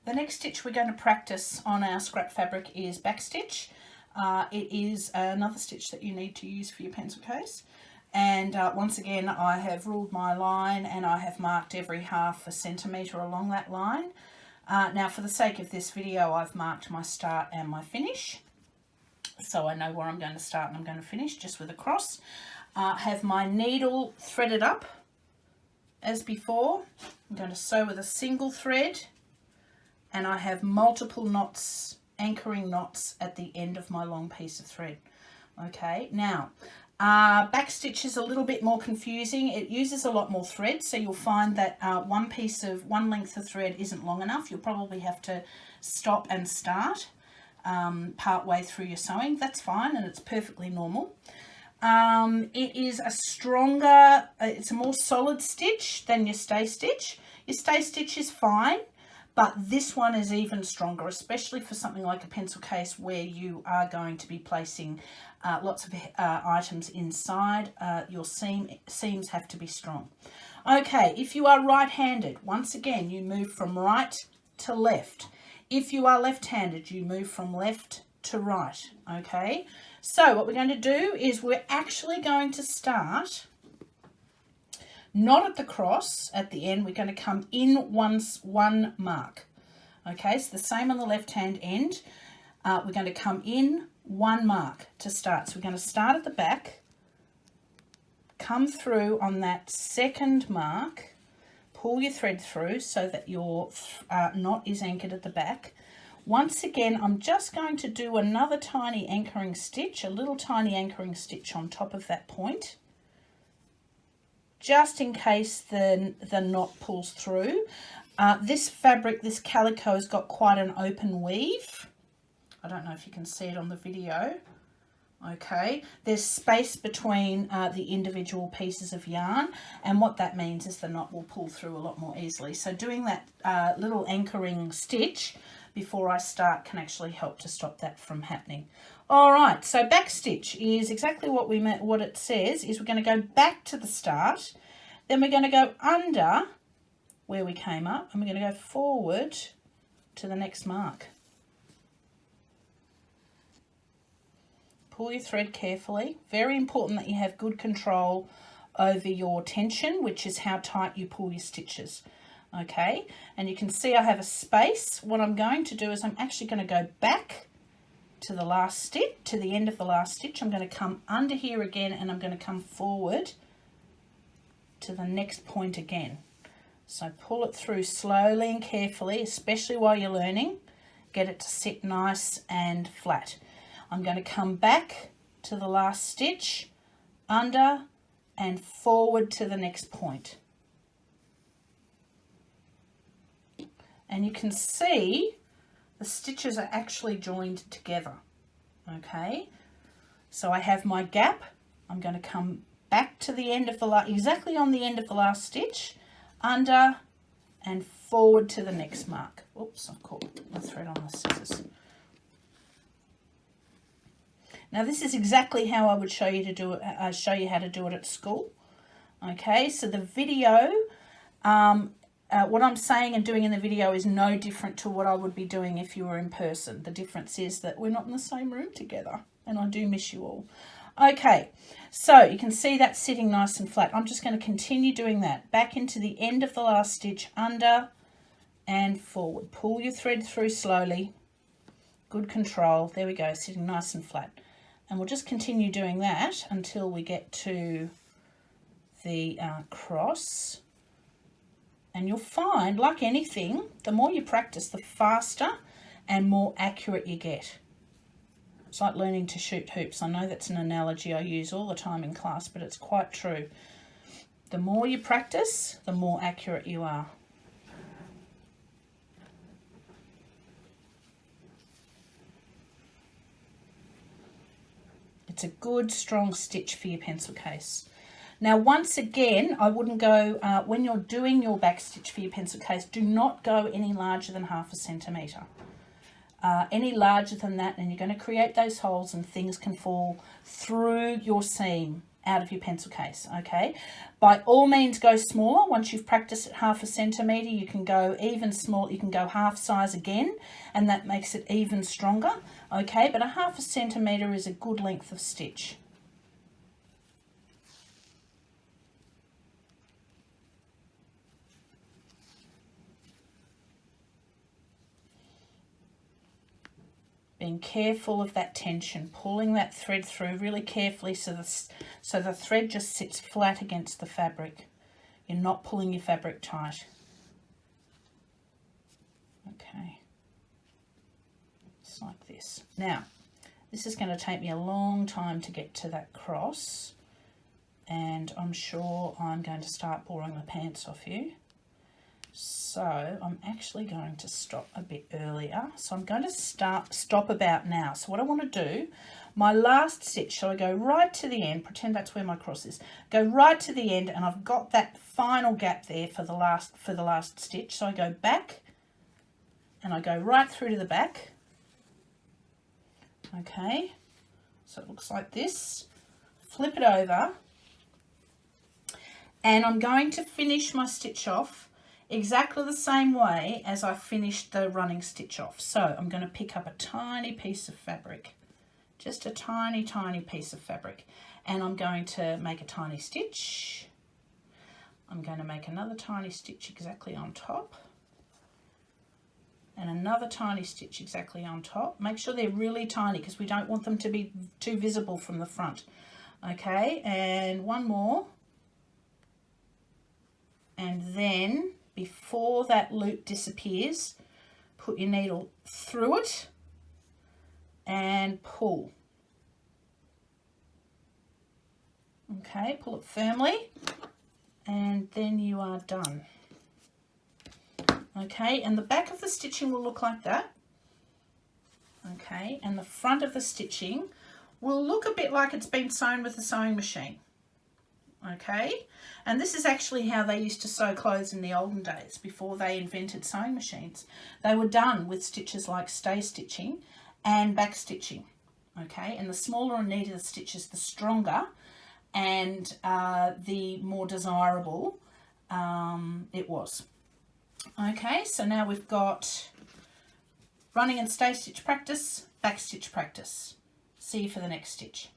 The next stitch we're going to practice on our scrap fabric is backstitch. It is another stitch that you need to use for your pencil case. And once again, I have ruled my line and I have marked every ½ centimetre along that line. Now, for the sake of this video, I've marked my start and my finish. So I know where I'm going to start and I'm going to finish just with a cross. Have my needle threaded up as before. I'm going to sew with a single thread. And I have multiple knots, anchoring knots at the end of my long piece of thread. Okay, now backstitch is a little bit more confusing. It uses a lot more thread, so you'll find that one length of thread isn't long enough. You'll probably have to stop and start part way through your sewing. That's fine, and it's perfectly normal. It is a stronger, it's a more solid stitch than your stay stitch. Your stay stitch is fine. But this one is even stronger, especially for something like a pencil case where you are going to be placing lots of items inside. Your seams have to be strong. Okay, if you are right-handed, once again, you move from right to left. If you are left-handed, you move from left to right, okay? So what we're going to do is we're actually going to start not at the cross at the end. We're going to come in one mark. Okay, so the same on the left hand end. We're going to come in one mark to start. So we're going to start at the back, come through on that second mark, pull your thread through so that your knot is anchored at the back. Once again, I'm just going to do another tiny anchoring stitch, a little tiny anchoring stitch on top of that point, just in case the knot pulls through. This fabric, this calico, has got quite an open weave. I don't know if you can see it on the video. Okay, there's space between the individual pieces of yarn, and what that means is the knot will pull through a lot more easily. So doing that little anchoring stitch before I start can actually help to stop that from happening. All right, so backstitch is exactly what what it says is we're going to go back to the start, then we're going to go under where we came up, and we're going to go forward to the next mark. Pull your thread carefully. Very important that you have good control over your tension, which is how tight you pull your stitches. Okay, and you can see I have a space. What I'm going to do is I'm actually going to go back to the last stitch, to the end of the last stitch. I'm going to come under here again, and I'm going to come forward to the next point again. So pull it through slowly and carefully, especially while you're learning. Get it to sit nice and flat. I'm going to come back to the last stitch, under and forward to the next point. And you can see the stitches are actually joined together. Okay, so I have my gap. I'm going to come back to the end of the exactly on the end of the last stitch, under and forward to the next mark. Oops, I've caught my thread on the scissors. Now this is exactly how I would show you to do it. Show you how to do it at school. Okay, so the video, what I'm saying and doing in the video is no different to what I would be doing if you were in person. The difference is that we're not in the same room together, and I do miss you all. Okay, so you can see that sitting nice and flat. I'm just going to continue doing that. Back into the end of the last stitch, under and forward. Pull your thread through slowly. Good control. There we go, sitting nice and flat. And we'll just continue doing that until we get to the cross. And you'll find, like anything, the more you practice, the faster and more accurate you get. It's like learning to shoot hoops. I know that's an analogy I use all the time in class, but it's quite true. The more you practice, the more accurate you are. It's a good, strong stitch for your pencil case. Now, once again, I wouldn't go, when you're doing your back stitch for your pencil case, do not go any larger than ½ centimetre. Any larger than that, and you're going to create those holes and things can fall through your seam out of your pencil case, okay? By all means, go smaller. Once you've practiced at 1/2 centimetre, you can go even small. You can go half size again, and that makes it even stronger, okay? But a 1/2 centimetre is a good length of stitch. Being careful of that tension, pulling that thread through really carefully so the thread just sits flat against the fabric. You're not pulling your fabric tight. Okay, just like this. Now, this is going to take me a long time to get to that cross, and I'm sure I'm going to start boring the pants off you. So I'm actually going to stop a bit earlier. So I'm going to stop about now. So what I want to do, my last stitch, so I go right to the end, pretend that's where my cross is, go right to the end, and I've got that final gap there for the last stitch. So I go back and I go right through to the back. Okay, so it looks like this. Flip it over, and I'm going to finish my stitch off exactly the same way as I finished the running stitch off. So I'm going to pick up a tiny piece of fabric, just a tiny piece of fabric, and I'm going to make a tiny stitch. I'm going to make another tiny stitch exactly on top, and another tiny stitch exactly on top. Make sure they're really tiny because we don't want them to be too visible from the front. Okay, and one more, and then before that loop disappears, put your needle through it and pull. Okay, pull it firmly, and then you are done. Okay, and the back of the stitching will look like that. Okay, and the front of the stitching will look a bit like it's been sewn with a sewing machine. Okay, and this is actually how they used to sew clothes in the olden days before they invented sewing machines. They were done with stitches like stay stitching and back stitching. Okay, and the smaller and neater the stitches, the stronger and the more desirable it was. Okay, so now we've got running and stay stitch practice, back stitch practice. See you for the next stitch.